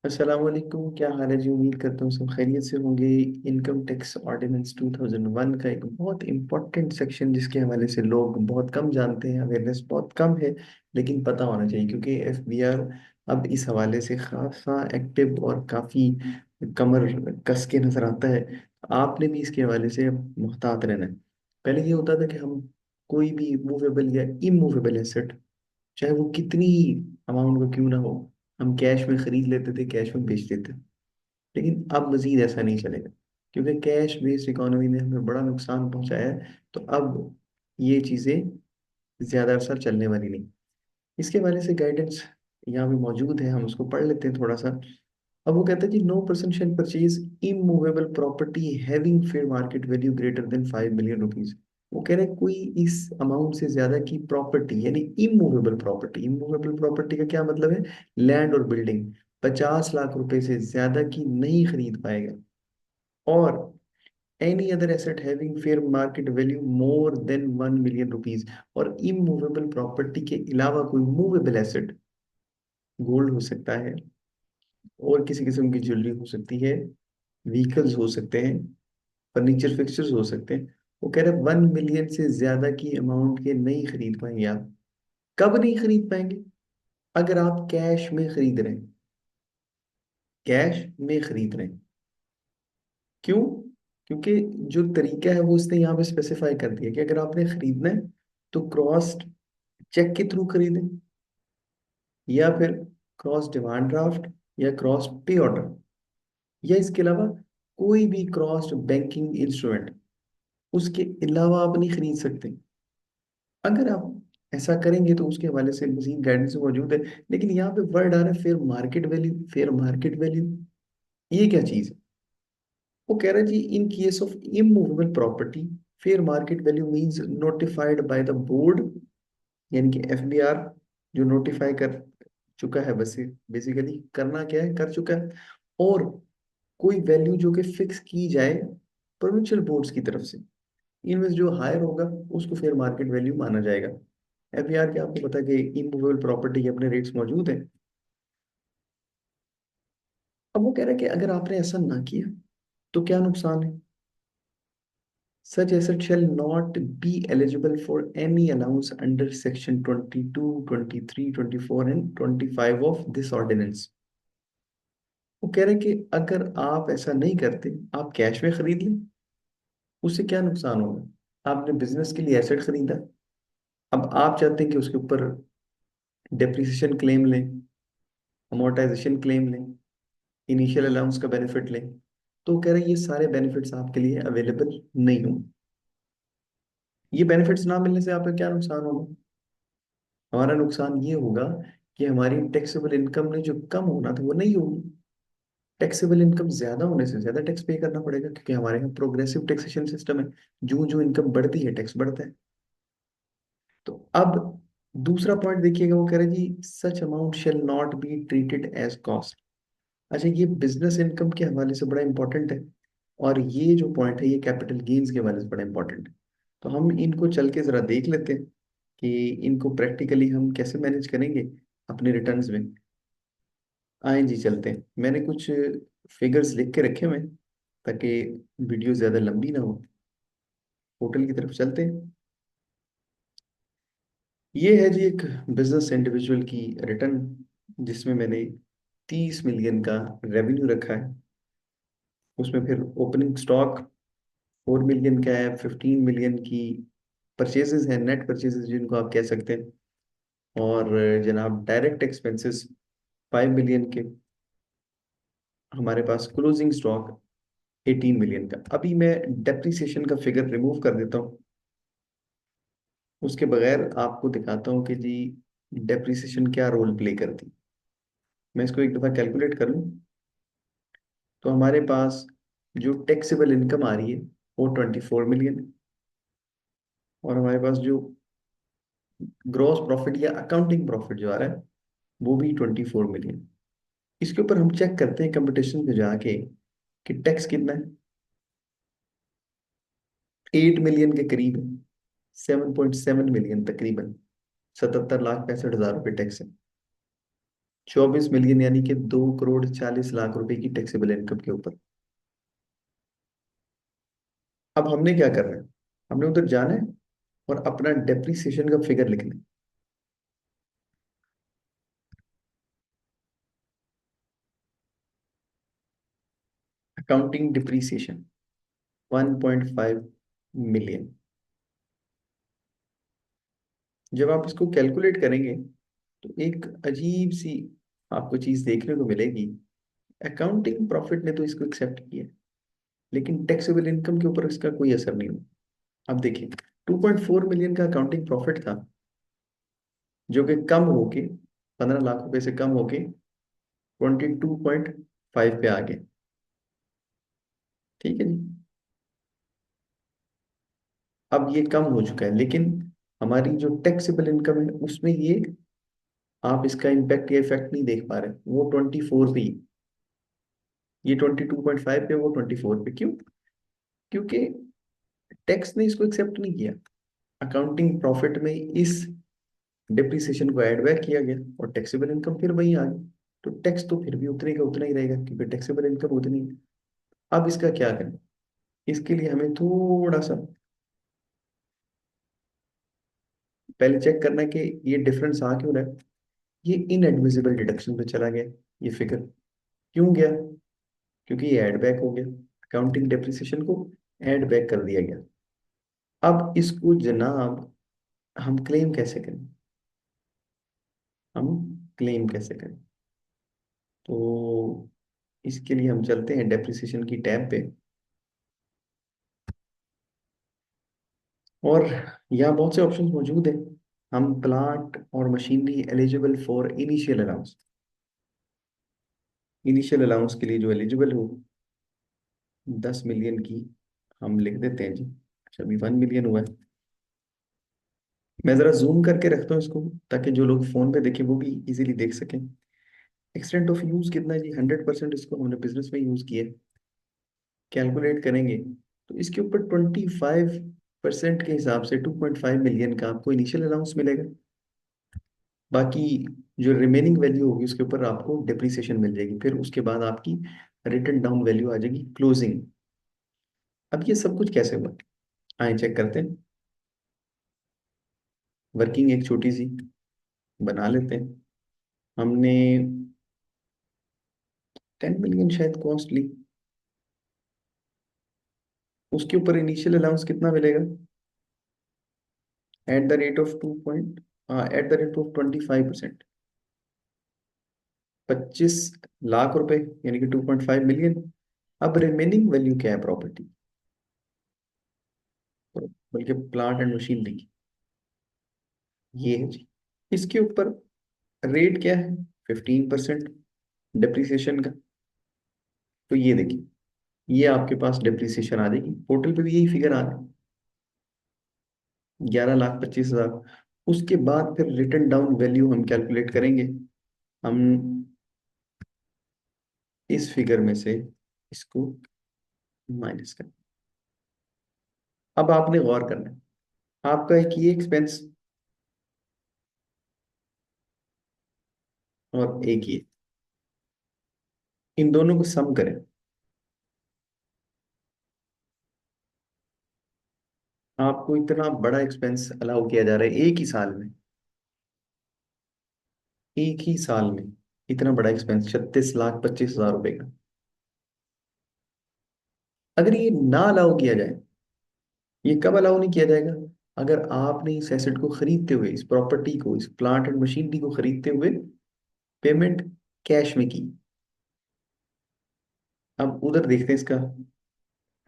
अस्सलाम वालेकुम। क्या हाल है जी? उम्मीद करता हूँ सब खैरियत से होंगे। इनकम टैक्स ऑर्डिनेंस 2001 का एक बहुत इंपॉर्टेंट सेक्शन जिसके हवाले से लोग बहुत कम जानते हैं, अवेयरनेस बहुत कम है, लेकिन पता होना चाहिए क्योंकि एफबीआर अब इस हवाले से खासा एक्टिव और काफ़ी कमर कस के नजर आता है। आपने भी इसके हवाले से अब मुहतात रहना है। पहले ये होता था कि हम कोई भी मूवेबल या इमूवेबल एसेट, चाहे वो कितनी अमाउंट का क्यों ना हो, हम कैश में खरीद लेते थे, कैश में बेच देते। लेकिन अब मजीद ऐसा नहीं चलेगा क्योंकि कैश बेस्ड इकोनॉमी ने हमें बड़ा नुकसान पहुंचाया है। तो अब ये चीज़ें ज़्यादा अरसा चलने वाली नहीं। इसके हवाले से गाइडेंस यहाँ पे मौजूद है, हम उसको पढ़ लेते हैं थोड़ा सा। अब वो कहता है कि no person shall purchase immovable property having fair market value greater than 5 million rupees. वो कह रहे हैं कोई इस अमाउंट से ज्यादा की प्रॉपर्टी, यानी इमूवेबल प्रॉपर्टी, इमूवेबल प्रॉपर्टी का क्या मतलब है? लैंड और बिल्डिंग 50 लाख रुपए से ज्यादा की नहीं खरीद पाएगा। और any other asset having fair market value more than 1 million rupees. और इमूवेबल प्रॉपर्टी के अलावा कोई मूवेबल एसेट, गोल्ड हो सकता है, और किसी किस्म की ज्वेलरी हो सकती है, व्हीकल्स हो सकते हैं, फर्नीचर फिक्सचर्स हो सकते हैं। वो कह रहे 1 मिलियन से ज्यादा की अमाउंट के नहीं खरीद पाएंगे आप। कब नहीं खरीद पाएंगे? अगर आप कैश में खरीद रहे हैं, कैश में खरीद रहे हैं। क्यों? क्योंकि जो तरीका है वो उसने यहाँ पे स्पेसिफाई कर दिया कि अगर आपने खरीदना है तो क्रॉस चेक के थ्रू खरीदें, या फिर क्रॉस डिमांड ड्राफ्ट, या क्रॉस पे ऑर्डर, या इसके अलावा कोई भी क्रॉस बैंकिंग इंस्ट्रूमेंट, उसके अलावा आप नहीं खरीद सकते। अगर आप ऐसा करेंगे तो उसके हवाले से मजीद गाइडेंस मौजूद है। लेकिन यहाँ पे वर्ड आ रहा है fair market value. Fair market value ये क्या चीज है? वो कह रहा है जी, in case of immovable property fair market value means notified by the board, यानी कि एफबीआर जो नोटिफाई कर चुका है, बस बेसिकली करना क्या है, कर चुका है। और कोई वैल्यू जो कि फिक्स की जाए प्रोविंशियल बोर्ड्स की तरफ से, इनमें से जो हायर होगा उसको फेयर मार्केट वैल्यू माना जाएगा। एफआईआर के आपको पता है कि इमूवेबल प्रॉपर्टी के अपने रेट्स मौजूद हैं। अब वो कह रहा है कि अगर आपने ऐसा ना किया तो क्या नुकसान है? Such asset shall not be eligible for any allowance under section 22, 23, 24 and 25 of this ordinance। वो कह रहे हैं कि अगर आप ऐसा नहीं करते, आप कैश में खरीद लें, उससे क्या नुकसान होगा? आपने बिजनेस के लिए एसेट खरीदा, अब आप चाहते हैं कि उसके ऊपर डेप्रिसिएशन क्लेम लें, अमोर्टाइजेशन क्लेम लें, इनिशियल अलाउंस का बेनिफिट लें। तो कह रहे हैं ये सारे बेनिफिट्स आपके लिए अवेलेबल नहीं होंगे। ये बेनिफिट्स ना मिलने से आपका क्या नुकसान होगा? हमारा नुकसान ये होगा कि हमारी टैक्सेबल इनकम ने जो कम होना था वो नहीं होगी। टैक्सेबल इनकम ज्यादा होने से ज्यादा टैक्स पे करना पड़ेगा क्योंकि हमारे यहाँ प्रोग्रेसिव टैक्सेशन सिस्टम है। जो जो इनकम बढ़ती है टैक्स बढ़ता है। तो अब दूसरा पॉइंट देखिएगा, वो कह रहे हैं जी such amount shall not be treated as cost. अच्छा, ये बिजनेस इनकम के हवाले से बड़ा इंपॉर्टेंट है। और ये जो पॉइंट है ये कैपिटल गेन्स के हवाले से बड़ा इंपॉर्टेंट है। तो हम इनको चल के जरा देख लेते हैं कि इनको प्रैक्टिकली हम कैसे मैनेज करेंगे अपने रिटर्न्स में। आए जी, चलते हैं। मैंने कुछ फिगर्स लिख के रखे हुए हैं ताकि वीडियो ज़्यादा लंबी ना हो। पोर्टल की तरफ चलते हैं। ये है जी एक बिजनेस इंडिविजुअल की रिटर्न जिसमें मैंने 30 मिलियन का रेवेन्यू रखा है। उसमें फिर ओपनिंग स्टॉक 4 मिलियन का है, 15 मिलियन की परचेजेस हैं, नेट परचेजेस जिनको आप कह सकते हैं। और जनाब डायरेक्ट एक्सपेंसेस 5 मिलियन के। हमारे पास क्लोजिंग स्टॉक 18 मिलियन का। अभी मैं डेप्रिसिएशन का फिगर रिमूव कर देता हूँ, उसके बगैर आपको दिखाता हूँ कि जी डेप्रिसिएशन क्या रोल प्ले करती। मैं इसको एक दफ़ा कैलकुलेट कर लूँ तो हमारे पास जो टैक्सेबल इनकम आ रही है वो 24 मिलियन है। और हमारे पास जो ग्रॉस प्रॉफिट या अकाउंटिंग प्रॉफिट जो आ रहा है वो भी 24 मिलियन। इसके ऊपर हम चेक करते हैं कंपटीशन में जाके कि टैक्स कितना है। 8 मिलियन के करीब है, 7.7 मिलियन तकरीबन, 77,65,हजार रुपये टैक्स है। 24 मिलियन यानी कि 2 करोड़ 40 लाख रुपए की टैक्सेबल इनकम के ऊपर। अब हमने क्या करना है, हमने उधर जाना है और अपना डेप्रिसिएशन का फिगर लिखना है। Accounting depreciation 1.5 million. जब आप इसको कैलकुलेट करेंगे तो एक अजीब सी आपको चीज देखने को मिलेगी। अकाउंटिंग प्रॉफिट ने तो इसको एक्सेप्ट किया, लेकिन टैक्सेबल इनकम के ऊपर इसका कोई असर नहीं हुआ। अब देखिए, 2.4 मिलियन का अकाउंटिंग प्रॉफिट था, जो कि कम होके 15 लाख रुपए से कम होके 22.5 पे आ गया। ठीक है जी। अब ये कम हो चुका है, लेकिन हमारी जो टैक्सेबल इनकम है उसमें ये आप इसका इम्पैक्ट या इफेक्ट नहीं देख पा रहे। वो 24 पे ही, ये 22.5 पे, वो 24 पे। क्यों? क्योंकि टैक्स ने इसको एक्सेप्ट नहीं किया। अकाउंटिंग प्रॉफिट में इस डिप्रिसिएशन को ऐड बैक किया गया और टैक्सेबल इनकम फिर वही आ गई। तो टैक्स तो फिर भी उतने का उतना ही रहेगा, क्योंकि टैक्सेबल इनकम उतनी है। अब इसका क्या करें? इसके लिए हमें थोड़ा सा पहले चेक करना है कि ये डिफरेंस आ क्यों रहा है। ये इनएडमिसिबल डिडक्शन पे चला गया, ये फिगर। क्यों गया? क्योंकि ये ऐड बैक हो गया, अकाउंटिंग डेप्रिसिएशन को ऐड बैक कर दिया गया। अब इसको जनाब हम क्लेम कैसे करें? हम क्लेम कैसे करें? तो इसके लिए हम चलते हैं डेप्रिसिएशन की टैब पे, और यहाँ बहुत से ऑप्शंस मौजूद हैं। हम प्लांट और machinery eligible for initial allowance, initial allowance के लिए जो एलिजिबल हो 10 मिलियन की, हम लिख देते हैं जी। अच्छा, अभी 1 मिलियन हुआ है। मैं जरा जूम करके रखता हूँ इसको, ताकि जो लोग फोन पे देखें वो भी इजीली देख सकें। एक्सटेंट ऑफ यूज कितना है जी? 100% इसको हमने बिजनेस में यूज किया है। कैलकुलेट करेंगे तो इसके ऊपर 25% के हिसाब से 2.5 मिलियन का आपको इनिशियल अलाउंस मिलेगा। बाकी जो रिमेनिंग वैल्यू होगी उसके ऊपर आपको डिप्रिसिएशन मिल जाएगी। फिर उसके बाद आपकी रिटन डाउन वैल्यू आ जाएगी क्लोजिंग। अब ये सब कुछ कैसे हुआ, आए चेक करते हैं। वर्किंग एक छोटी सी बना लेते हैं। हमने 10 मिलियन शायद कॉस्ट ली, उसके ऊपर इनिशियल अलाउंस कितना मिलेगा? At the rate of 25%, 25 lakh रुपए, यानी कि 2.5 मिलियन। अब रिमेनिंग वैल्यू क्या है प्रॉपर्टी, बल्कि प्लांट एंड मशीनरी की, ये है जी। इसके ऊपर रेट क्या है? 15% डिप्रिसिएशन का। तो ये देखिए, ये आपके पास डिप्रिसिएशन आ जाएगी। पोर्टल पे भी यही फिगर आ रहा है, 11,25,000। उसके बाद फिर रिटर्न डाउन वैल्यू हम कैलकुलेट करेंगे। हम इस फिगर में से इसको माइनस करें। अब आपने गौर करना है, आपका एक ये एक्सपेंस और एक ये, इन दोनों को सम करें। आपको इतना बड़ा एक्सपेंस अलाउ किया जा रहा है एक ही साल में, एक ही साल में इतना बड़ा एक्सपेंस 36,25,000 रुपए का। अगर ये ना अलाउ किया जाए, ये कब अलाउ नहीं किया जाएगा? अगर आपने इस एसेट को खरीदते हुए, इस प्रॉपर्टी को, इस प्लांट एंड मशीनरी को खरीदते हुए पेमेंट कैश में की। अब उधर देखते हैं इसका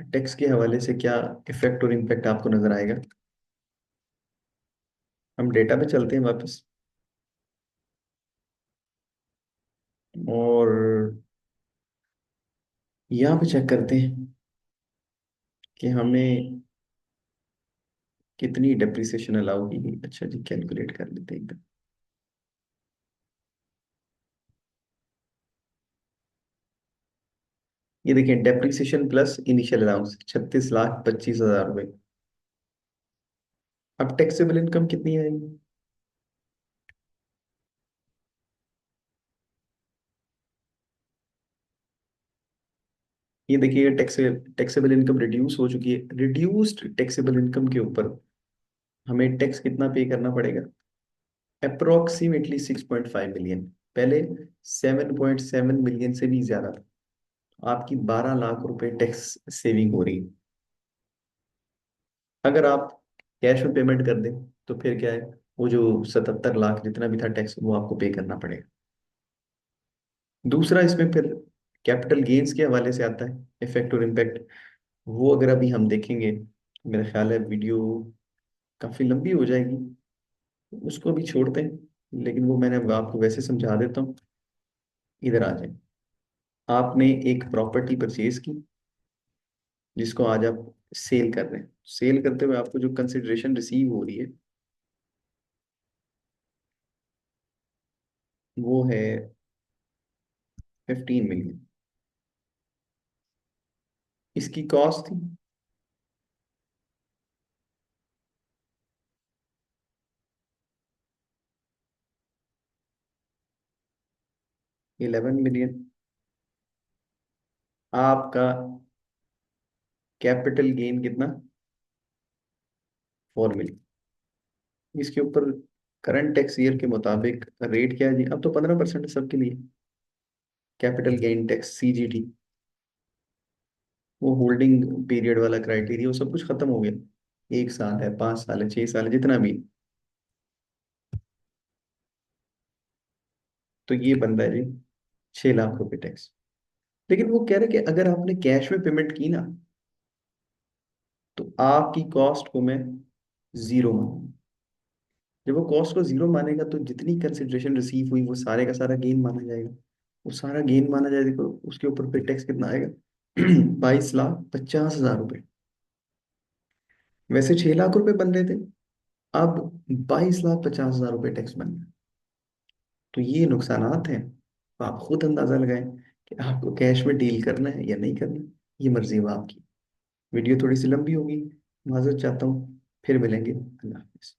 टैक्स के हवाले से क्या इफेक्ट और इम्पैक्ट आपको नजर आएगा। हम डेटा पे चलते हैं वापस, और यहाँ पे चेक करते हैं कि हमें कितनी डेप्रिसिएशन अलाउ की गई। अच्छा जी, कैलकुलेट कर लेते हैं एकदम। ये देखिए, डेप्रिसिएशन प्लस इनिशियल अलाउंस 36,25,000 रुपए। अब टैक्सेबल इनकम कितनी आएगी? ये देखिए टैक्सेबल इनकम रिड्यूस हो चुकी है। रिड्यूस्ड टैक्सेबल इनकम के ऊपर हमें टैक्स कितना पे करना पड़ेगा? Approximately 6.5 million. पहले 7.7 मिलियन से भी ज्यादा था। आपकी 12 लाख रुपए टैक्स सेविंग हो रही है। अगर आप कैश में पेमेंट कर दें तो फिर क्या है, वो जो 77 लाख जितना भी था टैक्स वो आपको पे करना पड़ेगा। दूसरा इसमें फिर कैपिटल गेन्स के हवाले से आता है इफेक्ट और इम्पैक्ट। वो अगर अभी हम देखेंगे, मेरा ख्याल है वीडियो काफी लंबी हो जाएगी, उसको भी छोड़ते हैं। लेकिन वो मैंने अब आपको वैसे समझा देता हूँ। इधर आ जाए। आपने एक प्रॉपर्टी परचेज की जिसको आज आप सेल कर रहे हैं। सेल करते हुए आपको जो कंसिडरेशन रिसीव हो रही है वो है 15 मिलियन। इसकी कॉस्ट थी 11 मिलियन। आपका कैपिटल गेन कितना? 4 मिलियन। इसके ऊपर करंट टैक्स ईयर के मुताबिक रेट क्या है जी? अब तो 15% है सबके लिए। कैपिटल गेन टैक्स CGT, वो होल्डिंग पीरियड वाला क्राइटेरिया वो सब कुछ खत्म हो गया। 1 साल है, 5 साल है, 6 साल है, जितना भी। तो ये बनता है जी 6 लाख रुपए टैक्स। लेकिन वो कह रहे कि अगर आपने कैश में पेमेंट की ना तो आपकी कॉस्ट को मैं जीरो मानूंगा। जब वो कॉस्ट को जीरो मानेगा तो जितनी कंसिडरेशन रिसीव हुई वो सारे का सारा गेन माना जाएगा। वो सारा गेन माना जाए, देखो उसके ऊपर पे टैक्स कितना आएगा? 22,50,000 रुपये। वैसे 6 लाख रुपए बन रहे थे, अब 22,50,000 रुपये टैक्स बन रहे। तो ये नुकसानात हैं। तो आप खुद अंदाजा लगाएं कि आपको कैश में डील करना है या नहीं करना। ये मर्जी है आपकी। वीडियो थोड़ी सी लंबी होगी, माजरत चाहता हूँ। फिर मिलेंगे। अल्लाह हाफिज़।